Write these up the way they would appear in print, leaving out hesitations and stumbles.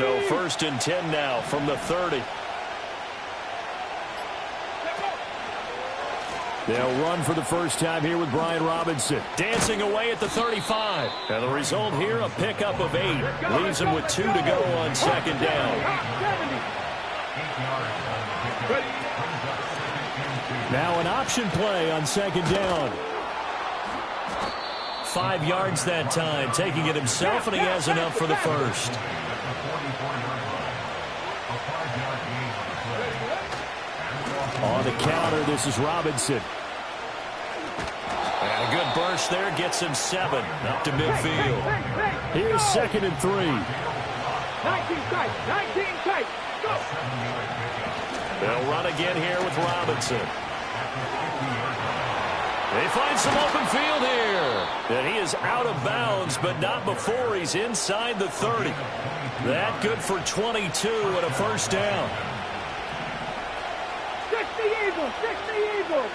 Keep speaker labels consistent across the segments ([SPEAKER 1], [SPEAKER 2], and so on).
[SPEAKER 1] So 1st and 10 now from the 30. They'll run for the first time here with Brian Robinson. Dancing away at the 35. And the result here, a pickup of 8. Leaves him with 2 to go on 2nd down. Now an option play on 2nd down. 5 yards that time, taking it himself, and he has enough for the first. On the counter, this is Robinson. And a good burst there gets him 7 up to midfield. Here's 2nd and 3. 19 tight, go! They'll run again here with Robinson. They find some open field here. And he is out of bounds, but not before he's inside the 30. That good for 22 and a first down.
[SPEAKER 2] 60 Eagles.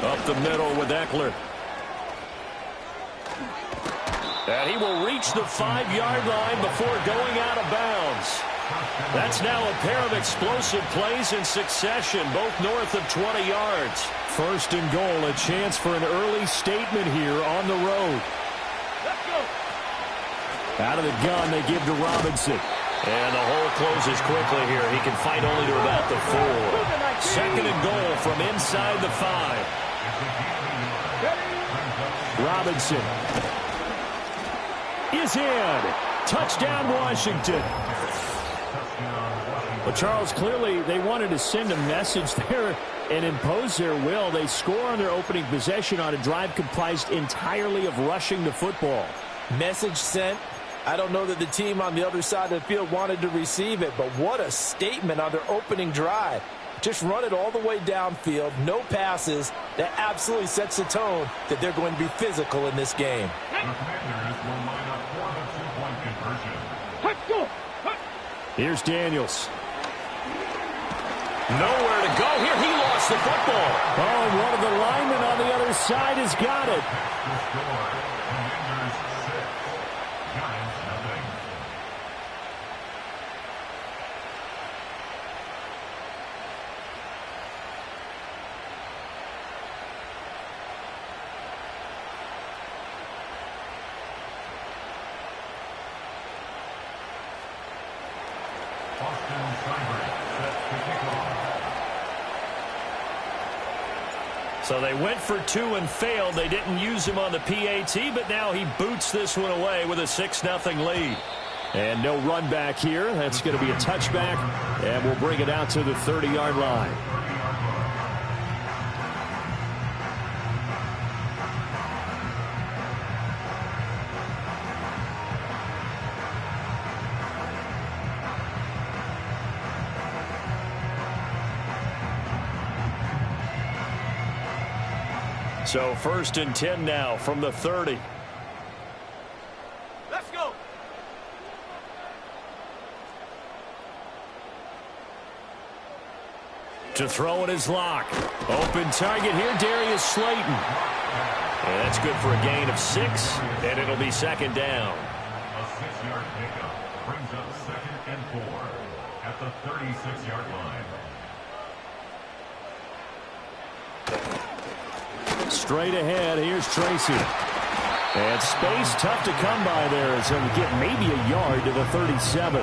[SPEAKER 1] Up the middle with Eckler. And he will reach the 5-yard line before going out of bounds. That's now a pair of explosive plays in succession, both north of 20 yards. 1st and goal, a chance for an early statement here on the road.
[SPEAKER 2] Let's go.
[SPEAKER 1] Out of the gun, they give to Robinson. And the hole closes quickly here. He can fight only to about the 4. 2nd and goal from inside the 5. Robinson is in. Touchdown, Washington. Well, Charles, clearly they wanted to send a message there and impose their will. They score on their opening possession on a drive comprised entirely of rushing the football.
[SPEAKER 3] Message sent. I don't know that the team on the other side of the field wanted to receive it, but what a statement on their opening drive. Just run it all the way downfield, no passes. That absolutely sets the tone that they're going to be physical in this game.
[SPEAKER 1] Here's Daniels. Nowhere to go here. He lost the football. Oh, and one of the linemen on the other side has got it. So they went for 2 and failed. They didn't use him on the PAT, but now he boots this one away with a 6-0 lead. And no run back here. That's going to be a touchback, and we'll bring it out to the 30-yard line. So 1st and 10 now from the 30.
[SPEAKER 2] Let's go.
[SPEAKER 1] To throw it is Locke. Open target here, Darius Slayton. And that's good for a gain of 6, and it'll be 2nd down.
[SPEAKER 4] A 6-yard pickup brings up 2nd and 4 at the 36-yard line.
[SPEAKER 1] Straight ahead, here's Tracy. And space tough to come by there, so we get maybe a yard to the 37.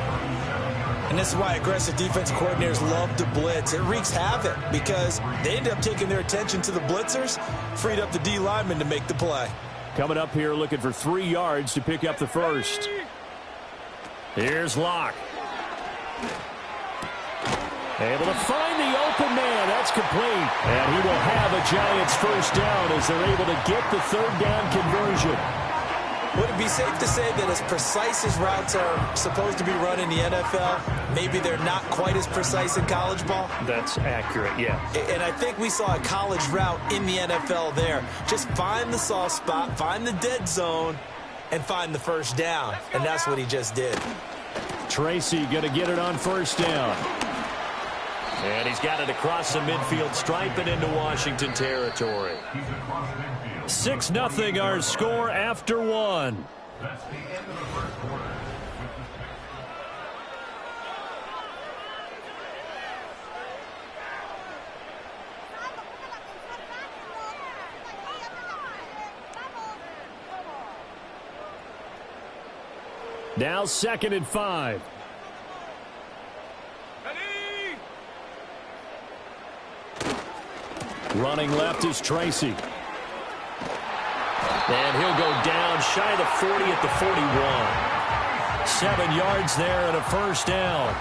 [SPEAKER 3] And this is why aggressive defense coordinators love to blitz. It wreaks havoc because they end up taking their attention to the blitzers, freed up the D lineman to make the play.
[SPEAKER 1] Coming up here looking for 3 yards to pick up the first. Here's Locke. Able to find the open man. That's complete. And he will have a Giants first down as they're able to get the 3rd down conversion.
[SPEAKER 3] Would it be safe to say that as precise as routes are supposed to be run in the NFL, maybe they're not quite as precise in college ball?
[SPEAKER 1] That's accurate, yeah.
[SPEAKER 3] And I think we saw a college route in the NFL there. Just find the soft spot, find the dead zone, and find the first down. And that's what he just did.
[SPEAKER 1] Tracy going to get it on 1st down. And he's got it across the midfield stripe and into Washington territory. 6-0 our score after 1.
[SPEAKER 4] That's the end of the first quarter. With the
[SPEAKER 1] Now 2nd and 5. Running left is Tracy. And he'll go down shy of the 40 at the 41. 7 yards there and a first down.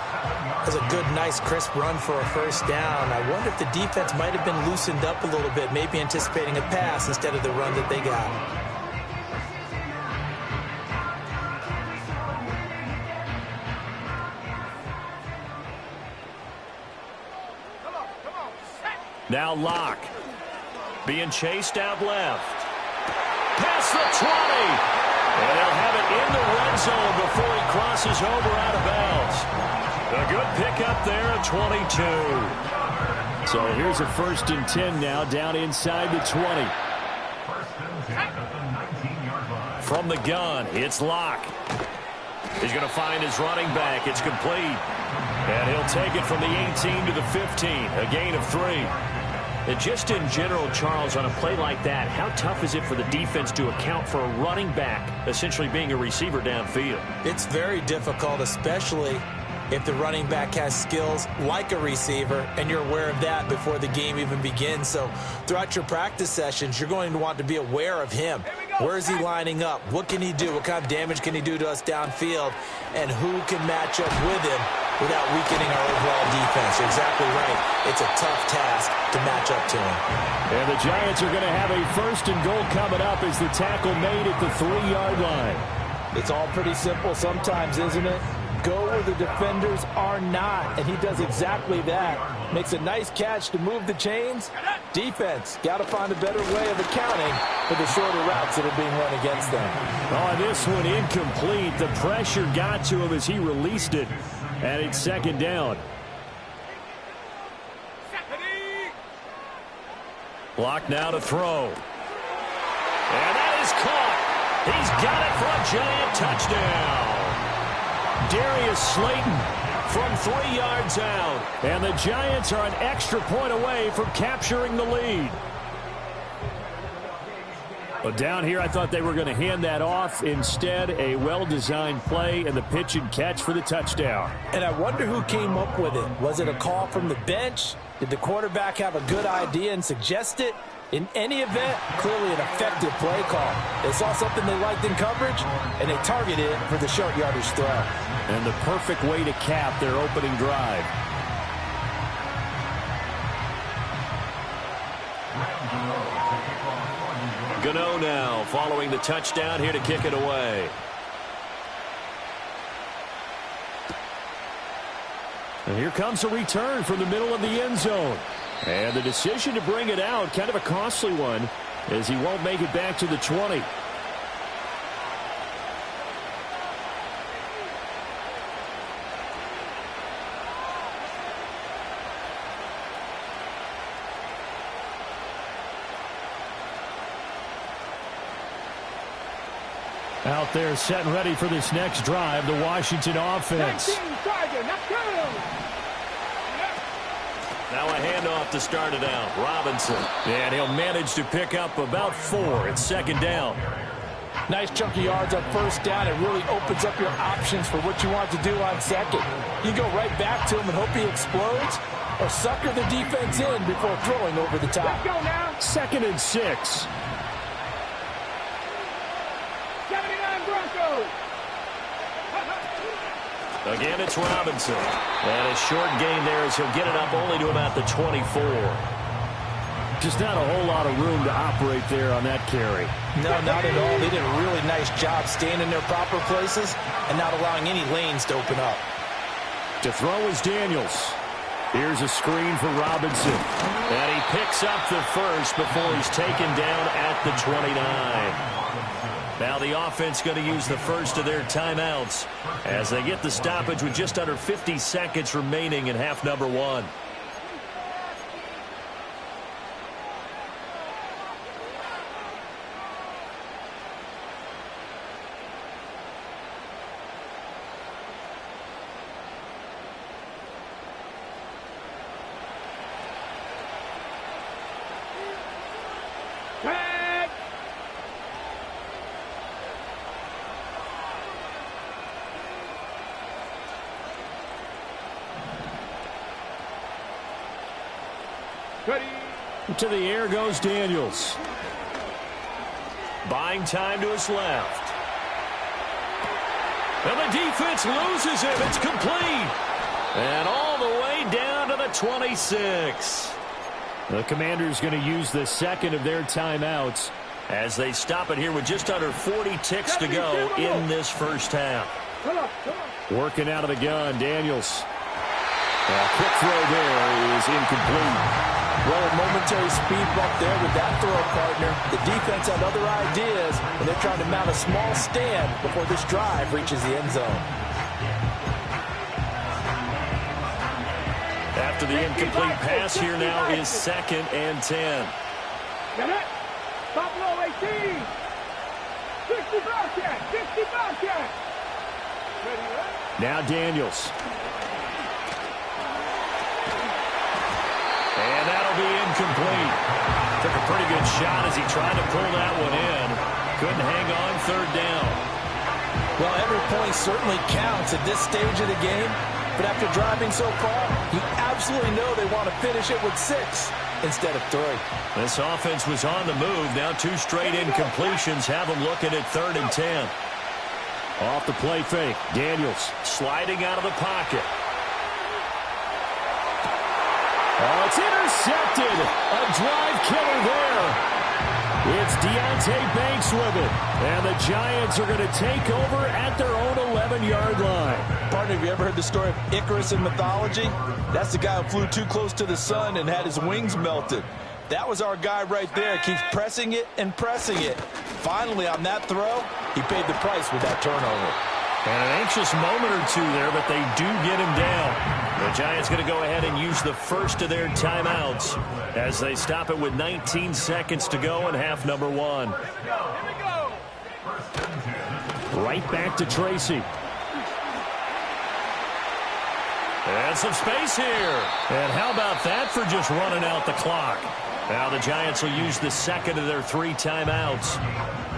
[SPEAKER 3] That's a good, nice, crisp run for a first down. I wonder if the defense might have been loosened up a little bit, maybe anticipating a pass instead of the run that they got.
[SPEAKER 1] Now Locke. Being chased out left. Past the 20. And they'll have it in the red zone before he crosses over out of bounds. A good pickup there at 22. So here's a 1st and 10 now down inside the 20. From the gun, it's Locke. He's going to find his running back. It's complete. And he'll take it from the 18 to the 15. A gain of 3. And just in general, Charles, on a play like that, how tough is it for the defense to account for a running back essentially being a receiver downfield?
[SPEAKER 3] It's very difficult, especially if the running back has skills like a receiver, and you're aware of that before the game even begins. So throughout your practice sessions, you're going to want to be aware of him. Where is he lining up? What can he do? What kind of damage can he do to us downfield? And who can match up with him without weakening our overall defense? You're exactly right. It's a tough task to match up to him.
[SPEAKER 1] And the Giants are going to have a 1st and goal coming up as the tackle made at the 3-yard line.
[SPEAKER 3] It's all pretty simple sometimes, isn't it? Go where the defenders are not, and he does exactly that. Makes a nice catch to move the chains. Defense, got to find a better way of accounting for the shorter routes that are being run against them.
[SPEAKER 1] Oh, this one incomplete. The pressure got to him as he released it, and it's 2nd down. Block now to throw. And that is caught. He's got it for a giant touchdown. Darius Slayton from 3 yards out. And the Giants are an extra point away from capturing the lead. But down here, I thought they were going to hand that off. Instead, a well-designed play and the pitch and catch for the touchdown.
[SPEAKER 3] And I wonder who came up with it. Was it a call from the bench? Did the quarterback have a good idea and suggest it? In any event, clearly an effective play call. They saw something they liked in coverage, and they targeted it for the short yardage throw.
[SPEAKER 1] And the perfect way to cap their opening drive. Gano now following the touchdown here to kick it away. And here comes a return from the middle of the end zone. And the decision to bring it out, kind of a costly one, as he won't make it back to the 20. Out there set and ready for this next drive, the Washington offense. Now a handoff to start it out. Robinson. And he'll manage to pick up about 4. It's 2nd down.
[SPEAKER 3] Nice chunky yards on 1st down. It really opens up your options for what you want to do on 2nd. You go right back to him and hope he explodes, or sucker the defense in before throwing over the top.
[SPEAKER 2] Let's go now.
[SPEAKER 1] 2nd and 6.
[SPEAKER 2] 79 Broncos.
[SPEAKER 1] Again, it's Robinson. And a short gain there as he'll get it up only to about the 24. Just not a whole lot of room to operate there on that carry.
[SPEAKER 3] No, not at all. They did a really nice job staying in their proper places and not allowing any lanes to open up.
[SPEAKER 1] To throw is Daniels. Here's a screen for Robinson. And he picks up the first before he's taken down at the 29. Now the offense going to use the first of their timeouts as they get the stoppage with just under 50 seconds remaining in half number 1. to the air goes Daniels. Buying time to his left. And the defense loses him. It's complete. And all the way down to the 26. The Commanders going to use the second of their timeouts as they stop it here with just under 40 ticks to go in this first half. Working out of the gun, Daniels. A quick throw there is incomplete.
[SPEAKER 3] Well, a momentary speed bump there with that throw, partner. The defense had other ideas, and they're trying to mount a small stand before this drive reaches the end zone.
[SPEAKER 1] After the incomplete pass, here now is 2nd and 10.
[SPEAKER 2] Got it. Top low 18. 60 Bobcat. 60 Bobcat.
[SPEAKER 1] Now Daniels. And that'll be incomplete. Took a pretty good shot as he tried to pull that one in. Couldn't hang on 3rd down.
[SPEAKER 3] Well, every point certainly counts at this stage of the game. But after driving so far, you absolutely know they want to finish it with 6 instead of 3.
[SPEAKER 1] This offense was on the move. Now 2 straight incompletions have them looking at 3rd and 10. Off the play fake. Daniels sliding out of the pocket. Oh, it's intercepted. A drive killer there. It's Deontay Banks with it. And the Giants are going to take over at their own 11-yard line.
[SPEAKER 3] Partner, have you ever heard the story of Icarus in mythology? That's the guy who flew too close to the sun and had his wings melted. That was our guy right there. Keeps pressing it and pressing it. Finally, on that throw, he paid the price with that turnover.
[SPEAKER 1] And an anxious moment or two there, but they do get him down. The Giants going to go ahead and use the first of their timeouts as they stop it with 19 seconds to go in half number 1. Right back to Tracy. And some space here. And how about that for just running out the clock? Now the Giants will use the second of their 3 timeouts.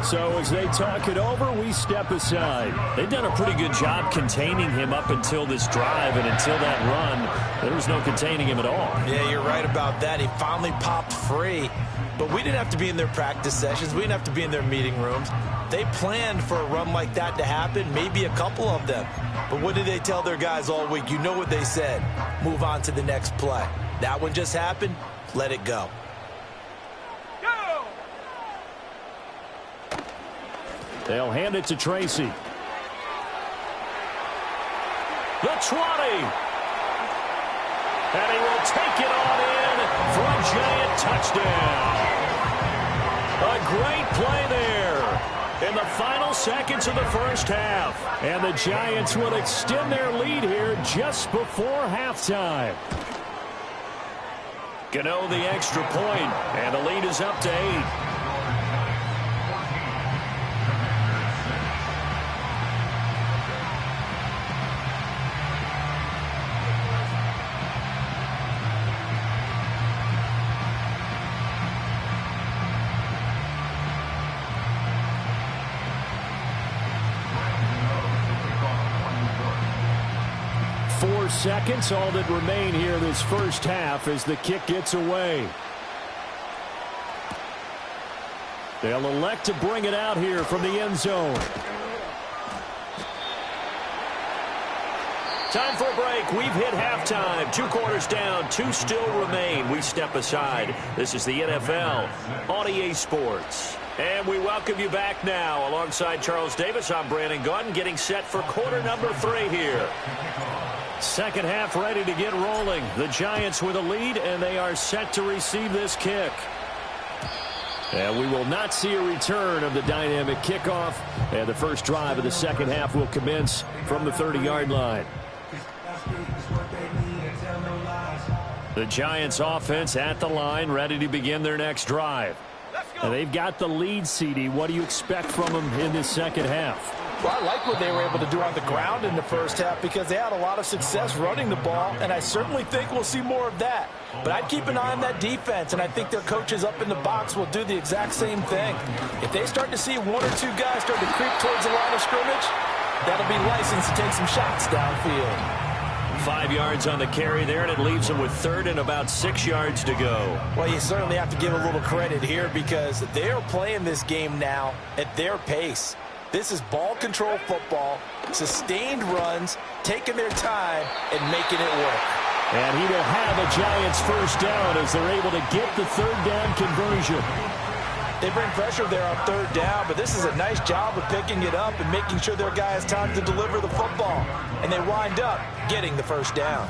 [SPEAKER 1] So as they talk it over, we step aside. They've done a pretty good job containing him up until this drive, and until that run, there was no containing him at all.
[SPEAKER 3] Yeah, you're right about that. He finally popped free. But we didn't have to be in their practice sessions. We didn't have to be in their meeting rooms. They planned for a run like that to happen, maybe a couple of them. But what did they tell their guys all week? You know what they said. Move on to the next play. That one just happened. Let it go.
[SPEAKER 1] They'll hand it to Tracy. The 20. And he will take it on in for a Giant touchdown. A great play there in the final seconds of the first half. And the Giants will extend their lead here just before halftime. Gano the extra point, and the lead is up to 8. Seconds, all that remain here this first half as the kick gets away. They'll elect to bring it out here from the end zone. Time for a break. We've hit halftime. 2 quarters down, 2 still remain. We step aside. This is the NFL on EA Sports. And we welcome you back now. Alongside Charles Davis, I'm Brandon Gaudin, getting set for quarter number 3 here. Second half ready to get rolling. The Giants with a lead, and they are set to receive this kick. And we will not see a return of the dynamic kickoff. And the first drive of the second half will commence from the 30-yard line. The Giants offense at the line, ready to begin their next drive. And they've got the lead, CD. What do you expect from them in this second half?
[SPEAKER 3] Well, I like what they were able to do on the ground in the first half because they had a lot of success running the ball, and I certainly think we'll see more of that. But I'd keep an eye on that defense, and I think their coaches up in the box will do the exact same thing. If they start to see 1 or 2 guys start to creep towards the line of scrimmage, that'll be licensed to take some shots downfield.
[SPEAKER 1] 5 yards on the carry there, and it leaves him with third and about 6 yards to go.
[SPEAKER 3] Well, you certainly have to give a little credit here because they're playing this game now at their pace. This is ball control football, sustained runs, taking their time and making it work.
[SPEAKER 1] And he will have a Giants first down as they're able to get the third down conversion.
[SPEAKER 3] They bring pressure there on third down, but this is a nice job of picking it up and making sure their guy has time to deliver the football. And they wind up getting the first down.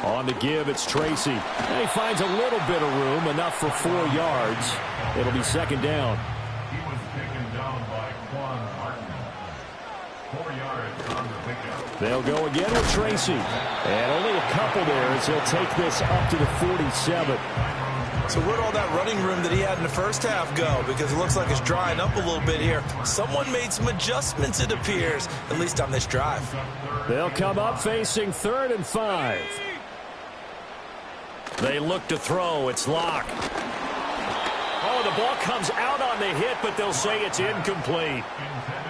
[SPEAKER 1] On the give, it's Tracy. And he finds a little bit of room, enough for 4 yards. It'll be second down.
[SPEAKER 4] He was taken down by Quan Martin. 4 yards on the pickup.
[SPEAKER 1] They'll go again with Tracy. And only a couple there as he'll take this up to the 47.
[SPEAKER 3] So where'd all that running room that he had in the first half go? Because it looks like it's drying up a little bit here. Someone made some adjustments, it appears, at least on this drive.
[SPEAKER 1] They'll come up facing 3rd and 5. They look to throw. It's Locke. Oh, the ball comes out on the hit, but they'll say it's incomplete.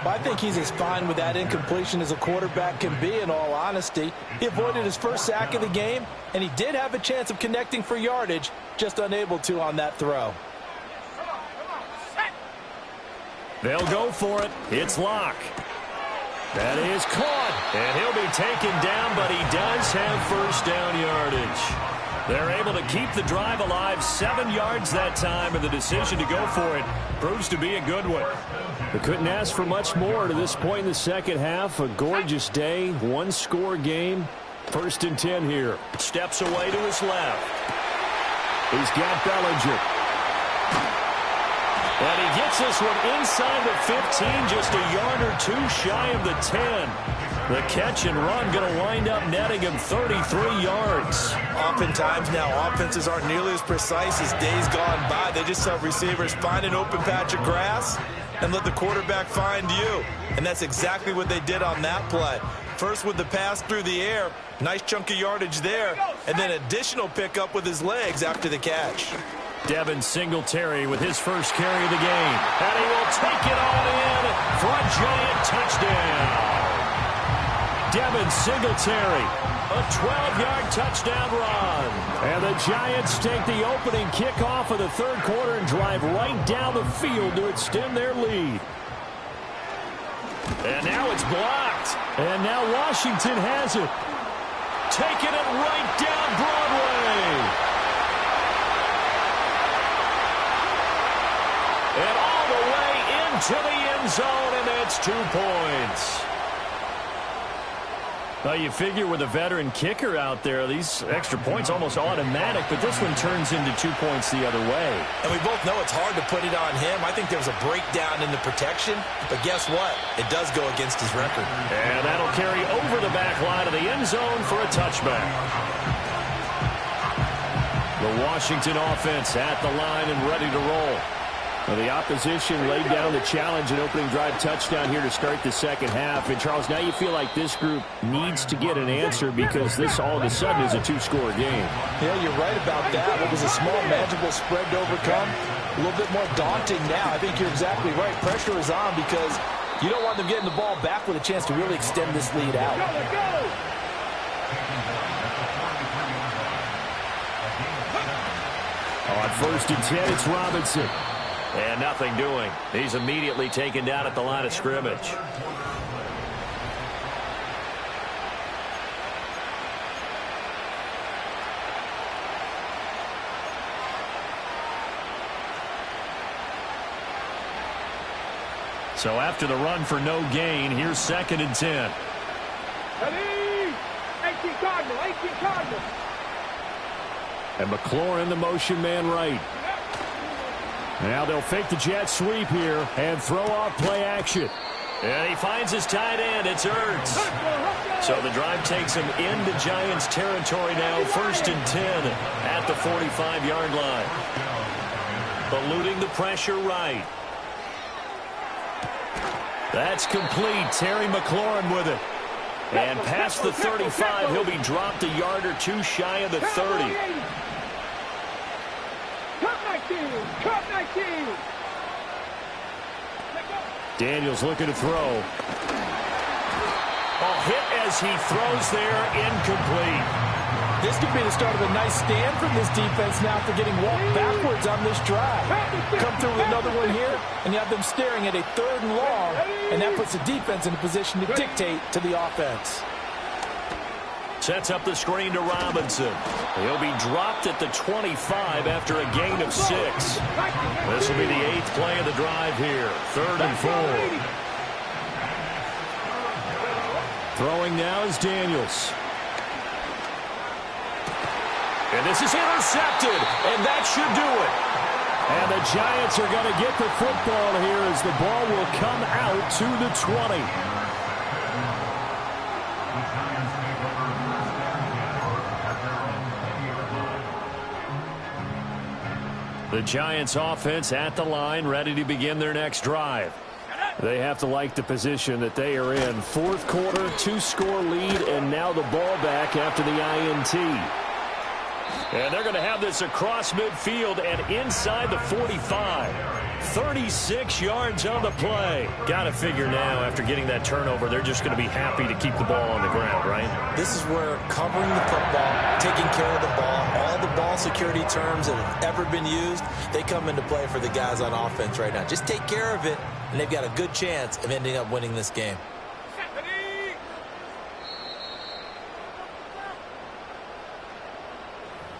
[SPEAKER 3] I think he's as fine with that incompletion as a quarterback can be, in all honesty. He avoided his first sack of the game, and he did have a chance of connecting for yardage, just unable to on that throw.
[SPEAKER 1] They'll go for it. It's Locke. That is caught, and he'll be taken down, but he does have first down yardage. They're able to keep the drive alive, 7 yards that time, and the decision to go for it proves to be a good one. They couldn't ask for much more to this point in the second half. A gorgeous day, one-score game. 1st and 10 here. Steps away to his left. He's got Bellinger. And he gets this one inside the 15, just a yard or two shy of the 10. The catch and run going to wind up netting him 33 yards.
[SPEAKER 3] Oftentimes now, offenses aren't nearly as precise as days gone by. They just have receivers find an open patch of grass and let the quarterback find you. And that's exactly what they did on that play. First with the pass through the air, nice chunk of yardage there, and then additional pickup with his legs after the catch.
[SPEAKER 1] Devin Singletary with his first carry of the game. And he will take it all in for a Giant touchdown. Devin Singletary, a 12-yard touchdown run. And the Giants take the opening kickoff of the third quarter and drive right down the field to extend their lead. And now it's blocked. And now Washington has it. Taking it right down Broadway. And all the way into the end zone, and that's 2 points. Well, you figure with a veteran kicker out there, these extra points almost automatic, but this one turns into 2 points the other way.
[SPEAKER 3] And we both know it's hard to put it on him. I think there was a breakdown in the protection, but guess what? It does go against his record.
[SPEAKER 1] And that'll carry over the back line of the end zone for a touchback. The Washington offense at the line and ready to roll. Well, the opposition laid down the challenge and opening drive touchdown here to start the second half. And, Charles, now you feel like this group needs to get an answer because this all of a sudden is a 2-score game.
[SPEAKER 3] Yeah, you're right about that. It was a small, manageable spread to overcome. A little bit more daunting now. I think you're exactly right. Pressure is on because you don't want them getting the ball back with a chance to really extend this lead out.
[SPEAKER 1] On 1st and 10, it's Robinson. And nothing doing. He's immediately taken down at the line of scrimmage. So after the run for no gain, here's 2nd and 10.
[SPEAKER 2] 18 Cardinal, 18 Cardinal.
[SPEAKER 1] And McLaurin, the motion man right. Now they'll fake the jet sweep here and throw off play action. And he finds his tight end. It's Ertz. So the drive takes him into Giants territory now. 1st and 10 at the 45-yard line. Eluding the pressure right. That's complete. Terry McLaurin with it. And past the 35, he'll be dropped a yard or two shy of the 30.
[SPEAKER 2] Cut 19.
[SPEAKER 1] Daniels looking to throw. A hit as he throws there, incomplete.
[SPEAKER 3] This could be the start of a nice stand from this defense now after getting walked backwards on this drive. Come through with another one here, and you have them staring at a 3rd and long, and that puts the defense in a position to dictate to the offense.
[SPEAKER 1] Sets up the screen to Robinson. He'll be dropped at the 25 after a gain of 6. This will be the 8th play of the drive here. 3rd and 4. Throwing now is Daniels. And this is intercepted, and that should do it. And the Giants are going to get the football here as the ball will come out to the 20. The Giants offense at the line, ready to begin their next drive. They have to like the position that they are in. 4th quarter, 2-score lead, and now the ball back after the INT. And they're going to have this across midfield and inside the 45. 36 yards on the play. Got to figure now, after getting that turnover, they're just going to be happy to keep the ball on the ground, right?
[SPEAKER 3] This is where covering the football, taking care of the ball, all the ball security terms that have ever been used, they come into play for the guys on offense right now. Just take care of it, and they've got a good chance of ending up winning this game.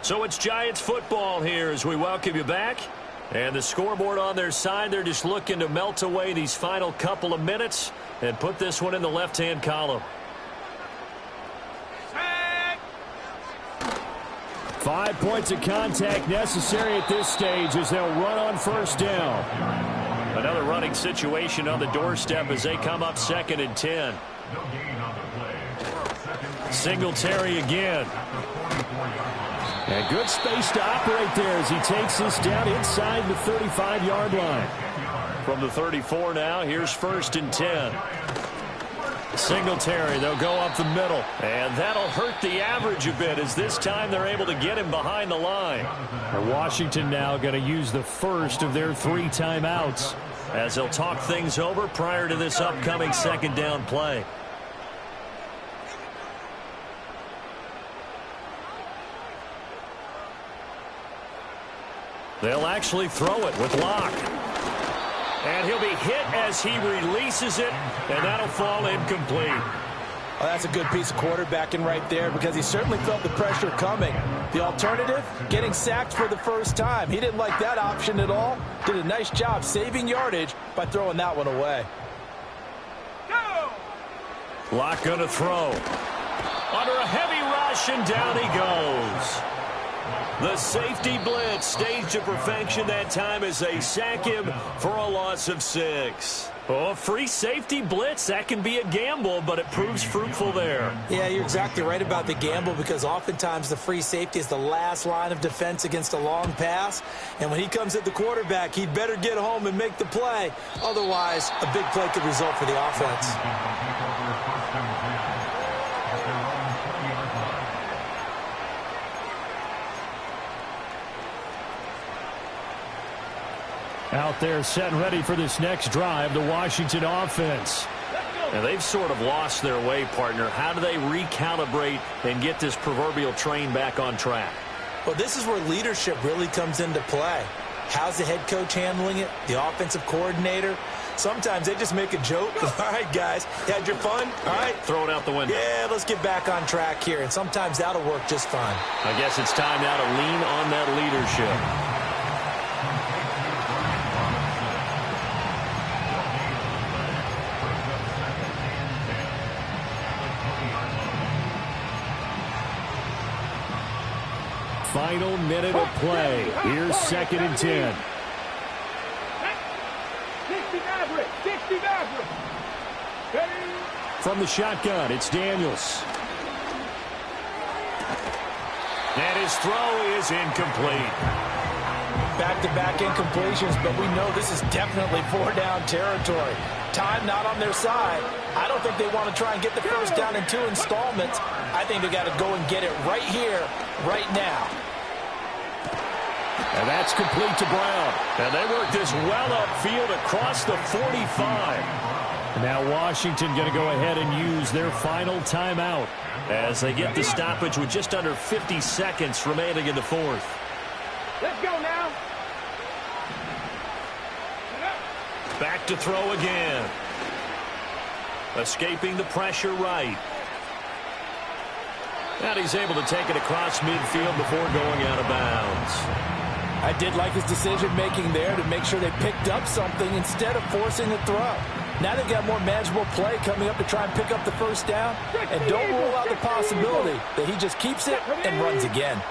[SPEAKER 1] So it's Giants football here as we welcome you back. And the scoreboard on their side, they're just looking to melt away these final couple of minutes and put this one in the left-hand column. 5 points of contact necessary at this stage as they'll run on 1st down. Another running situation on the doorstep as they come up 2nd and 10. Singletary again. And good space to operate there as he takes this down inside the 35-yard line. From the 34 now, here's 1st and 10. Singletary, they'll go up the middle. And that'll hurt the average a bit as this time they're able to get him behind the line. Washington now going to use the first of their 3 timeouts as they'll talk things over prior to this upcoming 2nd down play. They'll actually throw it with Locke. And he'll be hit as he releases it, and that'll fall incomplete.
[SPEAKER 3] Well, that's a good piece of quarterbacking right there because he certainly felt the pressure coming. The alternative, getting sacked for the first time. He didn't like that option at all. Did a nice job saving yardage by throwing that one away.
[SPEAKER 1] Locke going to throw. Under a heavy rush, and down he goes. The safety blitz staged to perfection that time as they sack him for a loss of 6. Oh, free safety blitz, that can be a gamble, but it proves fruitful there.
[SPEAKER 3] Yeah, you're exactly right about the gamble because oftentimes the free safety is the last line of defense against a long pass. And when he comes at the quarterback, he'd better get home and make the play. Otherwise, a big play could result for the offense.
[SPEAKER 1] Out there set and ready for this next drive, the Washington offense. And they've sort of lost their way, partner. How do they recalibrate and get this proverbial train back on track?
[SPEAKER 3] Well, this is where leadership really comes into play. How's the head coach handling it? The offensive coordinator? Sometimes they just make a joke. All right, guys, you had your fun? All right.
[SPEAKER 1] Throw it out the window.
[SPEAKER 3] Yeah, let's get back on track here. And sometimes that'll work just fine.
[SPEAKER 1] I guess it's time now to lean on that leadership. Final minute of play. Here's 2nd and 10.
[SPEAKER 2] 60 Maverick.
[SPEAKER 1] From the shotgun, it's Daniels. And his throw is incomplete.
[SPEAKER 3] Back-to-back incompletions, but we know this is definitely four-down territory. Time not on their side. I don't think they want to try and get the first down in 2 installments. I think they got to go and get it right here, right now.
[SPEAKER 1] And that's complete to Brown. And they work this well upfield across the 45. Now Washington going to go ahead and use their final timeout as they get the stoppage with just under 50 seconds remaining in the fourth.
[SPEAKER 2] Let's go now.
[SPEAKER 1] Back to throw again. Escaping the pressure right. And he's able to take it across midfield before going out of bounds.
[SPEAKER 3] I did like his decision-making there to make sure they picked up something instead of forcing the throw. Now they've got more manageable play coming up to try and pick up the first down. And don't rule out the possibility that he just keeps it and runs again.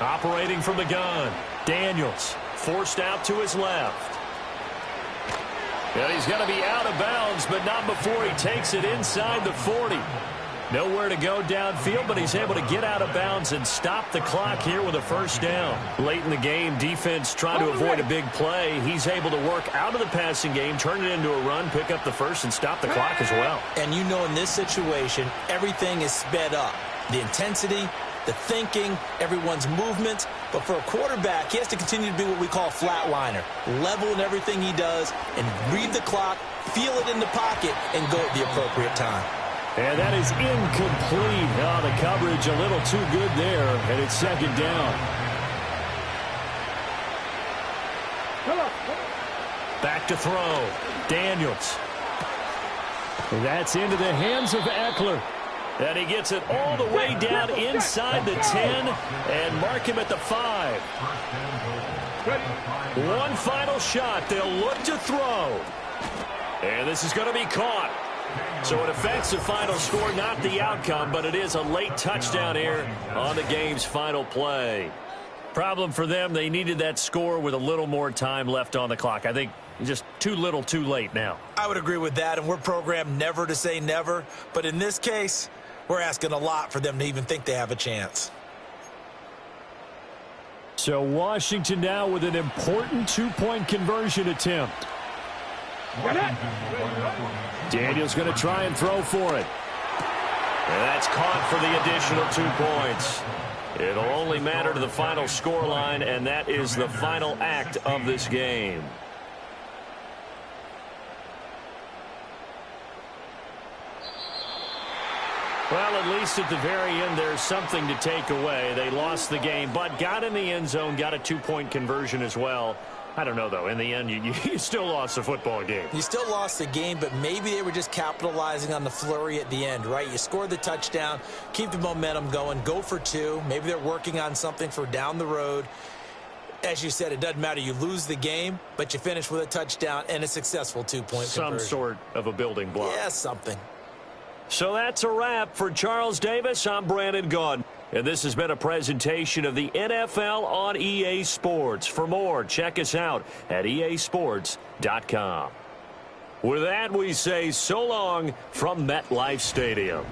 [SPEAKER 1] Operating from the gun, Daniels forced out to his left. And he's going to be out of bounds, but not before he takes it inside the 40. Nowhere to go downfield, but he's able to get out of bounds and stop the clock here with a first down. Late in the game, defense trying to avoid a big play. He's able to work out of the passing game, turn it into a run, pick up the first, and stop the clock as well.
[SPEAKER 3] And you know in this situation, everything is sped up. The intensity, the thinking, everyone's movement. But for a quarterback, he has to continue to be what we call a flatliner. Level in everything he does and read the clock, feel it in the pocket, and go at the appropriate time.
[SPEAKER 1] And that is incomplete. Oh, the coverage a little too good there, and it's second down. Back to throw. Daniels. That's into the hands of Eckler. And he gets it all the way down inside the 10 and mark him at the 5. One final shot. They'll look to throw. And this is going to be caught. So it affects the final score, not the outcome, but it is a late touchdown here on the game's final play. Problem for them, they needed that score with a little more time left on the clock. I think just too little, too late now.
[SPEAKER 3] I would agree with that, and we're programmed never to say never. But in this case, we're asking a lot for them to even think they have a chance.
[SPEAKER 1] So Washington now with an important two-point conversion attempt. Daniels going to try and throw for it. And that's caught for the additional 2 points. It'll only matter to the final scoreline, and that is the final act of this game. Well, at least at the very end, there's something to take away. They lost the game, but got in the end zone, got a 2-point conversion as well. I don't know, though. In the end, you still lost the football game.
[SPEAKER 3] You still lost the game, but maybe they were just capitalizing on the flurry at the end, right? You scored the touchdown, keep the momentum going, go for 2. Maybe they're working on something for down the road. As you said, it doesn't matter. You lose the game, but you finish with a touchdown and a successful 2-point conversion.
[SPEAKER 1] Some sort of a building block.
[SPEAKER 3] Yeah, something.
[SPEAKER 1] So that's a wrap for Charles Davis. I'm Brandon Gaudin. And this has been a presentation of the NFL on EA Sports. For more, check us out at easports.com. With that, we say so long from MetLife Stadium.